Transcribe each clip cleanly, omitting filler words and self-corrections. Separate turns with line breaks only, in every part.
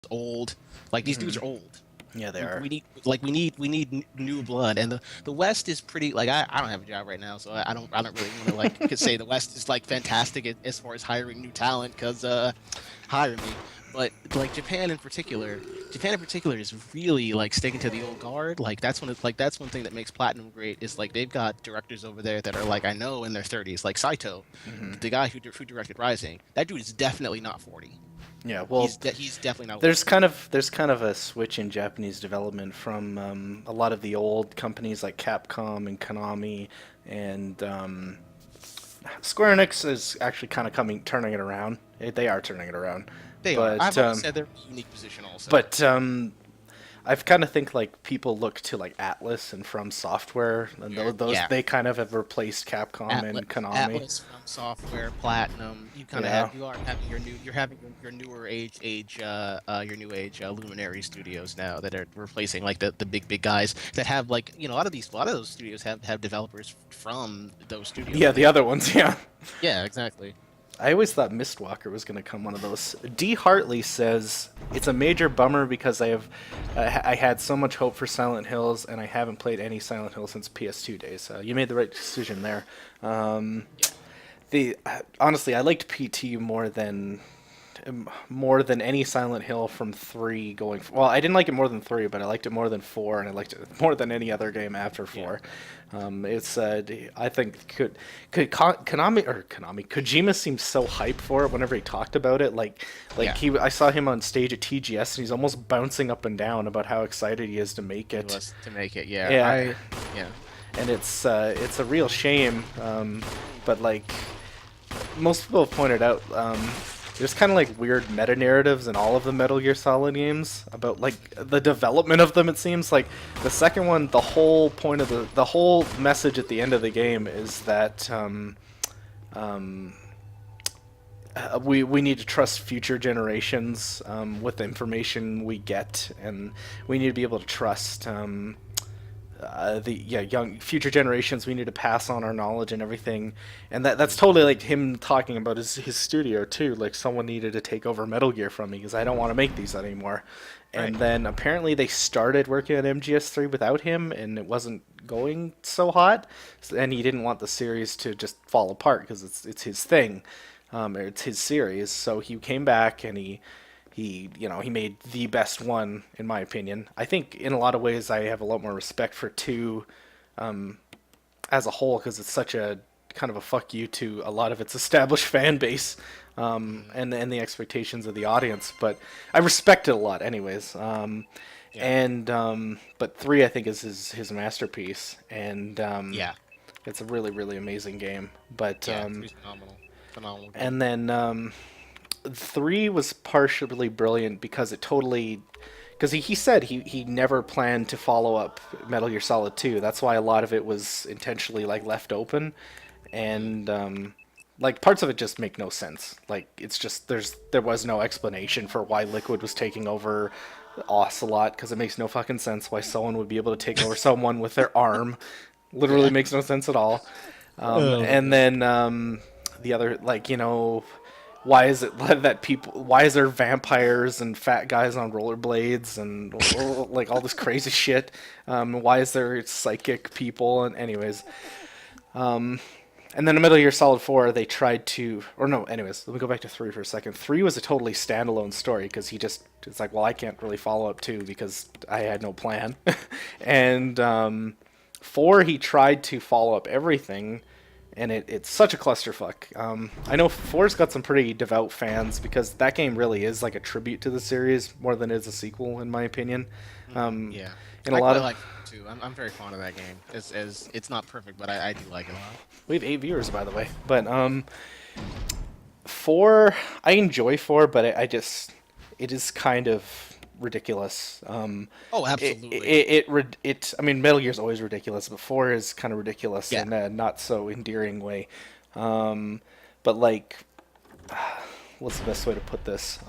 old. Like these dudes are old.
Yeah, they are.
We need new blood, and the West is pretty like I don't have a job right now, so I don't really want to like could say the West is like fantastic as far as hiring new talent because hire me. But like Japan in particular is really like sticking to the old guard. Like that's one thing that makes Platinum great is like they've got directors over there that are like I know in their 30s, like Saito, the guy who directed Rising. That dude is definitely not 40.
Yeah, well,
He's definitely not over
there's
40.
kind of a switch in Japanese development from a lot of the old companies like Capcom and Konami, and Square Enix is actually kind of turning it around. They are turning it around,
They are.
but
I've always said they're in a unique position also.
but I've kind of think like people look to like Atlas and From Software, and those
Yeah.
they kind of have replaced Capcom
Atlas,
and Konami.
Atlas from Software, Platinum. You kind of
Yeah,
have you are having you're having your newer your new age Luminary studios now that are replacing like the big guys that have like a lot of those studios have developers from those studios.
yeah, the other ones, yeah.
Yeah, exactly.
I always thought Mistwalker was going to come one of those. D. Hartley says it's a major bummer because I had so much hope for Silent Hills and I haven't played any Silent Hill since PS2 days. You made the right decision there.
Yeah.
Honestly, I liked PT more than any Silent Hill from 3 going. Well, I didn't like it more than 3, but I liked it more than 4, and I liked it more than any other game after
Yeah.
4. It's I think Konami Kojima seems so hyped for it whenever he talked about it.
Yeah.
I saw him on stage at TGS and he's almost bouncing up and down about how excited he is to make
It
it.
was to make it. Yeah.
Yeah,
Yeah.
and it's a real shame. But like most people have pointed out, there's kind of like weird meta narratives in all of the Metal Gear Solid games about like the development of them. It seems like the second one, the whole point of the whole message at the end of the game is that we need to trust future generations with the information we get, and we need to be able to trust young future generations. We need to pass on our knowledge and everything, and that's totally like him talking about his studio too. Like someone needed to take over Metal Gear from me because I don't want to make these anymore. And
Right.
then apparently they started working on MGS3 without him, and it wasn't going so hot. And he didn't want the series to just fall apart because it's his thing, or it's his series. So he came back and he made the best one in my opinion. I think in a lot of ways I have a lot more respect for 2 as a whole because it's such a kind of a fuck you to a lot of its established fan base, and the expectations of the audience. But I respect it a lot anyways.
Yeah.
But 3 I think is his masterpiece, and
Yeah.
it's a really really amazing game. But
Yeah. It's phenomenal. Phenomenal game.
and then 3 was partially brilliant because he said he never planned to follow up Metal Gear Solid 2. That's why a lot of it was intentionally like left open, and like parts of it just make no sense. Like it's just there was no explanation for why Liquid was taking over Ocelot, because it makes no fucking sense why someone would be able to take over someone with their arm. Literally makes no sense at all. And then the other, like, why is it that people? Why is there vampires and fat guys on rollerblades and like all this crazy shit? Why is there psychic people? And anyways, and then in Metal Gear Solid 4, they tried to, or no, anyways, let me go back to 3 for a second. 3 was a totally standalone story because it's like, well, I can't really follow up 2 because I had no plan. And 4, he tried to follow up everything, and it's such a clusterfuck. I know 4's got some pretty devout fans because that game really is like a tribute to the series more than it is a sequel, in my opinion.
Yeah.
In a
I
lot
quite
of
like it too. I'm very fond of that game. It's not perfect, but I do like it a lot.
We have 8 viewers, by the way. But 4, I enjoy 4, but it is kind of ridiculous.
Oh, absolutely.
I mean, Metal Gear's always ridiculous, but 4 is kind of ridiculous
Yeah.
in a not so endearing way. But like, what's the best way to put this?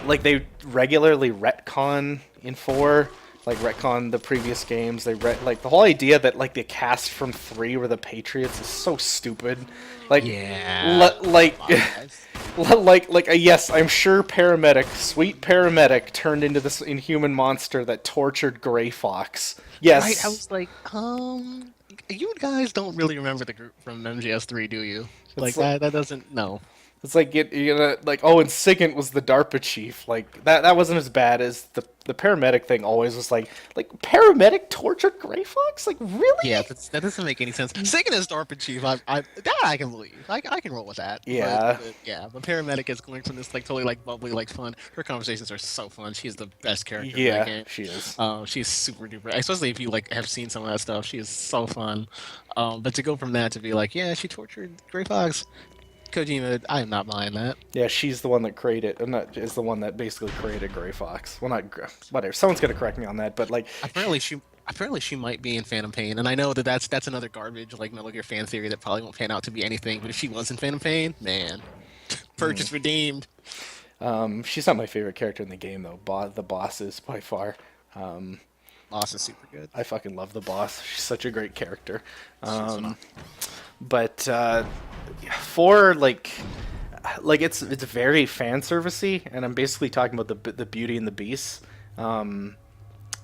Like they regularly retcon in 4. Like retcon the previous games. Like the whole idea that like the cast from 3 were the Patriots is so stupid. Like,
Yeah.
like,
Come on, guys.
Yes, I'm sure paramedic, sweet paramedic, turned into this inhuman monster that tortured Gray Fox.
Right? I
Yes,
was like, you guys don't really remember the group from MGS3, do you?
it's
Like
like
that doesn't no.
it's like you know, like oh, and Sigint was the DARPA chief. Like that wasn't as bad as the paramedic thing. Always was like paramedic tortured Gray Fox. Like
Yeah,
really?
that doesn't make any sense. Singing as DARPA chief, I that I can believe. I can roll with that.
Yeah,
But yeah, the paramedic is going from this like totally like bubbly, like fun. Her conversations are so fun. She's the best character in that
yeah,
game.
she is.
She's super duper, especially if you like have seen some of that stuff. She is so fun. But to go from that to be like, yeah, she tortured Gray Fox, Kojima, I am not buying that.
Yeah, she's the one that created, not is the one that basically created Gray Fox. Well, not whatever. Someone's gonna correct me on that, but like,
Apparently she might be in Phantom Pain, and I know that that's another garbage like Metal Gear fan theory that probably won't pan out to be anything. But if she was in Phantom Pain, man, purchase redeemed.
she's not my favorite character in the game though. The boss is by far. Um,
Boss is super good.
I fucking love the boss. She's such a great character.
She's
Um,
phenomenal.
but for like it's very fan servicey, and I'm basically talking about the Beauty and the Beast. Um,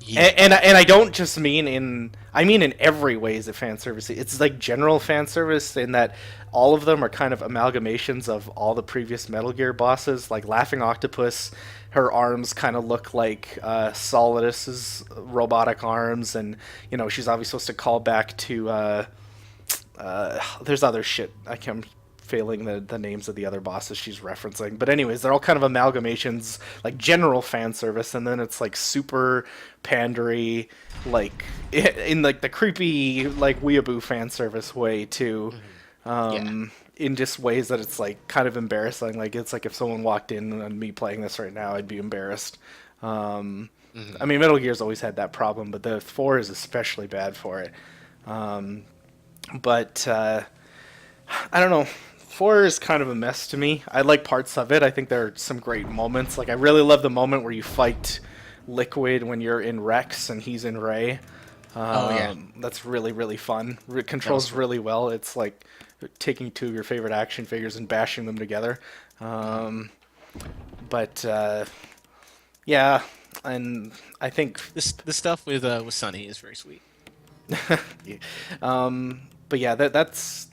Yeah,
and I don't just mean I mean in every way is it fan service. It's like general fan service in that all of them are kind of amalgamations of all the previous Metal Gear bosses. Like Laughing Octopus, her arms kind of look like Solidus's robotic arms, and you know she's obviously supposed to call back to. There's other shit. I can't failing the names of the other bosses she's referencing. But anyways, they're all kind of amalgamations, like general fan service, and then it's like super pandery, like in like the creepy like weeaboo fan service way too.
yeah.
In just ways that it's like kind of embarrassing. Like it's like if someone walked in on me playing this right now, I'd be embarrassed. I mean, Metal Gear's always had that problem, but the 4 is especially bad for it. But I don't know. 4 is kind of a mess to me. I like parts of it. I think there are some great moments. Like I really love the moment where you fight Liquid when you're in Rex and he's in Ray.
Oh yeah,
That's really really fun. It
that was
controls
fun.
really well. It's like taking two of your favorite action figures and bashing them together. But yeah, and I think
This stuff with Sunny is very sweet.
yeah. But yeah, that's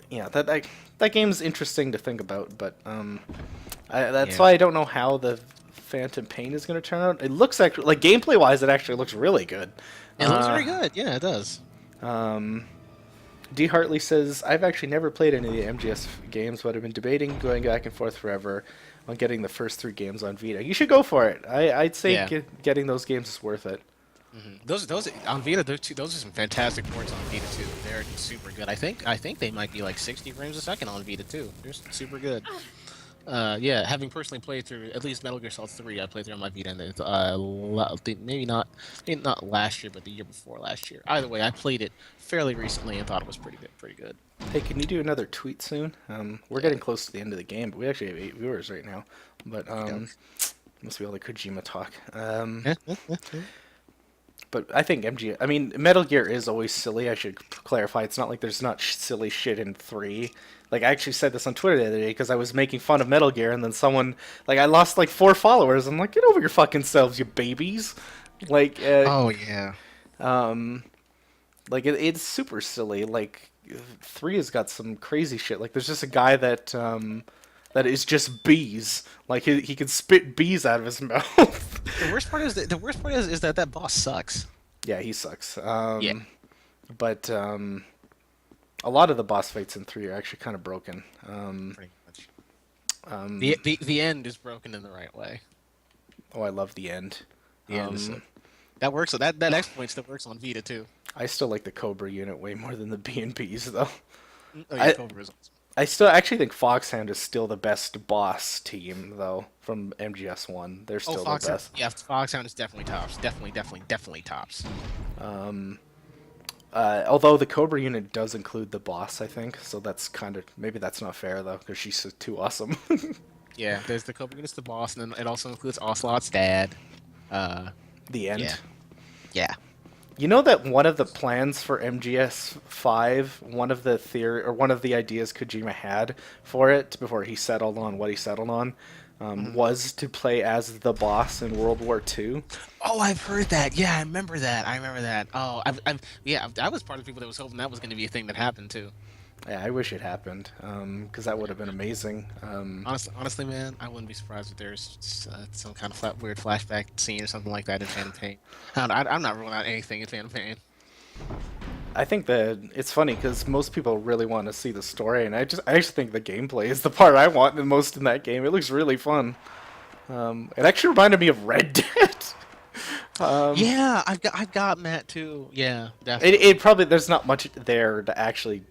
yeah, that game's interesting to think about, but that's
Yeah,
why I don't know how the Phantom Pain is going to turn out. It looks actually like gameplay wise, it actually looks really good.
it looks
Uh,
very good. Yeah, it does.
D. Hartley says, I've actually never played any of the MGS games, but I've been debating going back and forth forever on getting the first 3 games on Vita. You should go for it. I'd say
Yeah.
getting those games is worth it.
Those on Vita, those are some fantastic ports on Vita too. They're super good. I think they might be like 60 frames a second on Vita too. They're super good. Yeah, having personally played through at least Metal Gear Solid 3, I played through on my Vita, and it's, maybe not last year, but the year before last year. Either way, I played it fairly recently and thought it was pretty good. Pretty good.
Hey, can you do another tweet soon? We're getting close to the end of the game, but we actually have 8 viewers right now. But
Yeah.
must be all the Kojima talk.
Yeah.
But I think I mean, Metal Gear is always silly. I should clarify. It's not like there's not silly shit in 3. Like, I actually said this on Twitter the other day because I was making fun of Metal Gear, and then someone, like, I lost like 4 followers. I'm like, get over your fucking selves, you babies. Like,
Oh yeah.
like it's super silly. Like, 3 has got some crazy shit. Like, there's just a guy that that is just bees. Like, he can spit bees out of his mouth.
The worst part is that that boss sucks.
Yeah, he sucks.
Yeah.
But a lot of the boss fights in 3 are actually kind of broken.
Pretty much. The end is broken in the right way.
Oh, I love the end.
The end is that works. That exploit still works on Vita too.
I still like the Cobra unit way more than the B&Bs, though.
Oh yeah,
I
Cobra is awesome.
I still actually think Foxhound is still the best boss team, though, from MGS1. They're
Oh,
still the
Foxhound.
best.
Yeah, Foxhound is definitely tops. Definitely tops.
Although the Cobra unit does include the boss, I think, so that's kind of maybe that's not fair though, because she's too awesome.
Yeah, there's the Cobra Unit's the boss, and then it also includes Ocelot's dad.
The end.
Yeah. Yeah.
You know that one of the plans for MGS5, one of the ideas Kojima had for it before he settled on what he settled on,
Mhm.
was to play as the boss in World War II.
Oh, I've heard that. Yeah, I remember that. I remember that. Oh, yeah, I was part of the people that was hoping that was going to be a thing that happened too.
Yeah, I wish it happened, because that would have been amazing.
Honestly, man, I wouldn't be surprised if there's some kind of weird flashback scene or something like that in Phantom Pain. I'm not ruling out anything in Phantom Pain.
I think that it's funny because most people really want to see the story, and I actually think the gameplay is the part I want the most in that game. It looks really fun. It actually reminded me of Red Dead.
Yeah, I've gotten that too. Yeah,
It
definitely.
probably there's not much there to actually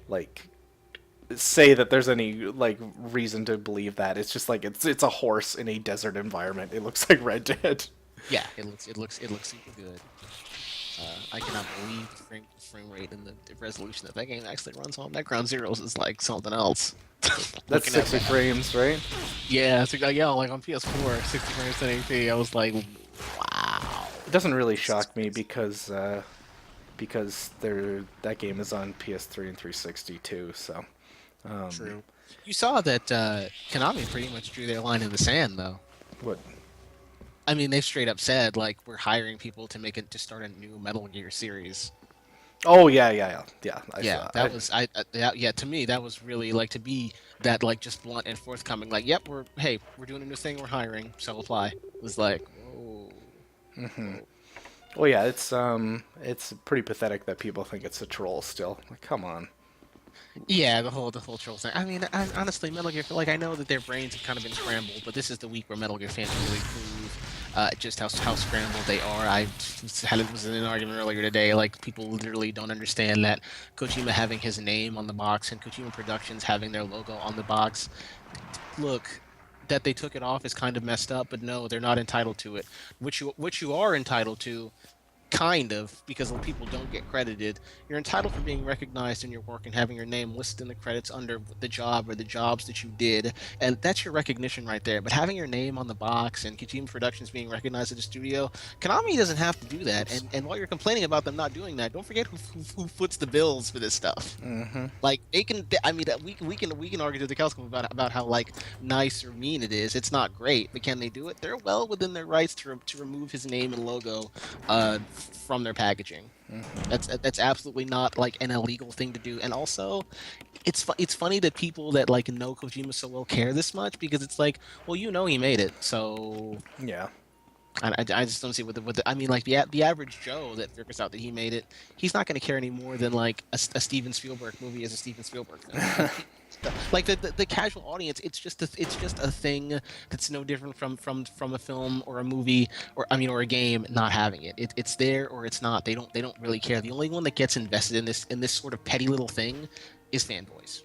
like say that there's any like reason to believe that. It's just like it's a horse in a desert environment. It looks like Red Dead.
Yeah, it looks super good. I cannot believe the frame rate and the resolution that that game actually runs on. That Ground Zeroes is like something else.
That's
Looking at
60
that,
frames, right?
yeah, it's like yeah, like on PS4, 60 frames 1080p. I was like, wow.
It doesn't really
This is
shock me
crazy.
because that game is on PS3 and 360 too. So um,
True. You saw that Konami pretty much drew their line in the sand, though.
what?
I mean, they straight up said like we're hiring people to start a new Metal Gear series.
Oh yeah. I
Yeah,
saw.
that was yeah, to me that was really like to be that like just blunt and forthcoming. Like, yep, we're doing a new thing, we're hiring, so apply. It was like, whoa, whoa.
Oh yeah, it's pretty pathetic that people think it's a troll still. Like, come on.
Yeah, the whole troll thing. I mean, honestly, Metal Gear, like I know that their brains have kind of been scrambled, but this is the week where Metal Gear fans really prove just how scrambled they are. Was in an argument earlier today. Like people literally don't understand that Kojima having his name on the box and Kojima Productions having their logo on the box. Look, that they took it off is kind of messed up, but no, they're not entitled to it. Which you are entitled to kind of, because people don't get credited. You're entitled for being recognized in your work and having your name listed in the credits under the job or the jobs that you did, and that's your recognition right there. But having your name on the box and Kojima Productions being recognized at the studio, Konami doesn't have to do that. And while you're complaining about them not doing that, don't forget who foots the bills for this stuff.
Mm-hmm.
Like they can, I mean, we can argue to the cows come about how like nice or mean it is. It's not great, but can they do it? They're well within their rights to remove his name and logo from their packaging. That's absolutely not like an illegal thing to do. And also, it's funny that people that like know Kojima so well care this much because it's like, well, you know, he made it, so
Yeah.
I just don't see I mean, like the average Joe that figures out that he made it, he's not going to care any more than like a Steven Spielberg movie is a Steven Spielberg film. Like the casual audience, it's just a thing that's no different from a film or a movie or I mean or a game not having it. It's there or it's not. They don't really care. The only one that gets invested in this sort of petty little thing is fanboys.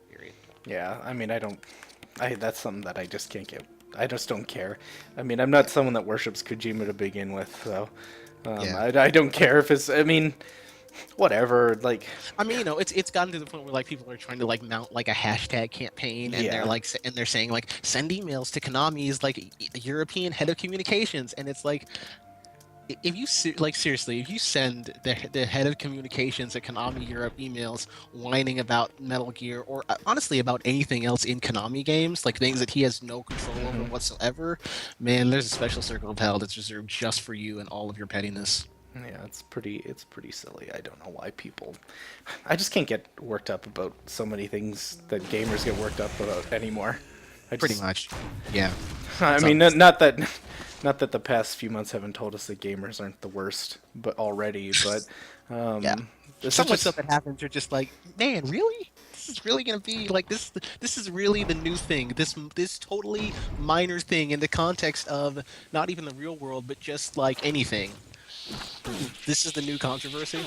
Period.
Yeah. I mean, I don't. I that's something that I just can't get. I just don't care. I mean, I'm not someone that worships Kojima to begin with, so
Yeah.
I don't care if it's. I mean, whatever. Like,
I mean, it's gotten to the point where like people are trying to like mount like a hashtag campaign, and
yeah.
they're saying like send emails to Konami's like the European head of communications, and it's like if you like seriously, if you send the head of communications at Konami Europe emails whining about Metal Gear or honestly about anything else in Konami games, like things that he has no control over whatsoever, man, there's a special circle of hell that's reserved just for you and all of your pettiness.
Yeah, it's pretty silly. I don't know why people. I just can't get worked up about so many things that gamers get worked up about anymore. I
Pretty
just.
much, yeah.
I
So
mean, not that the past few months haven't told us that gamers aren't the worst, but already. But
yeah.
this
So
is
much
just.
stuff that happens, you're just like, man, really? This is really gonna be like this. This is really the new thing. This totally minor thing in the context of not even the real world, but just like anything. This is the new controversy.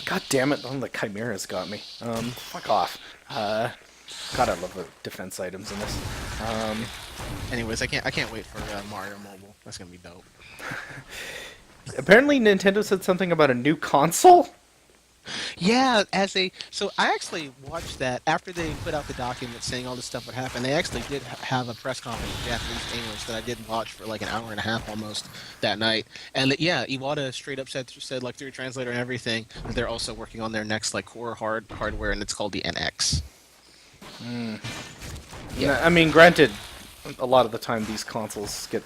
God damn it! The chimeras got me. Fuck off. God, I love the defense items in this.
Anyways, I can't wait for Mario Mobile. That's gonna be dope.
Apparently, Nintendo said something about a new console.
Yeah, as a so I actually watched that after they put out the document saying all this stuff would happen. They actually did have a press conference in Japanese and English that I did watch for like an hour and a half almost that night. And yeah, Iwata straight up said like through a translator and everything that they're also working on their next like core hardware, and it's called the NX. Yeah.
I mean, granted, a lot of the time these consoles get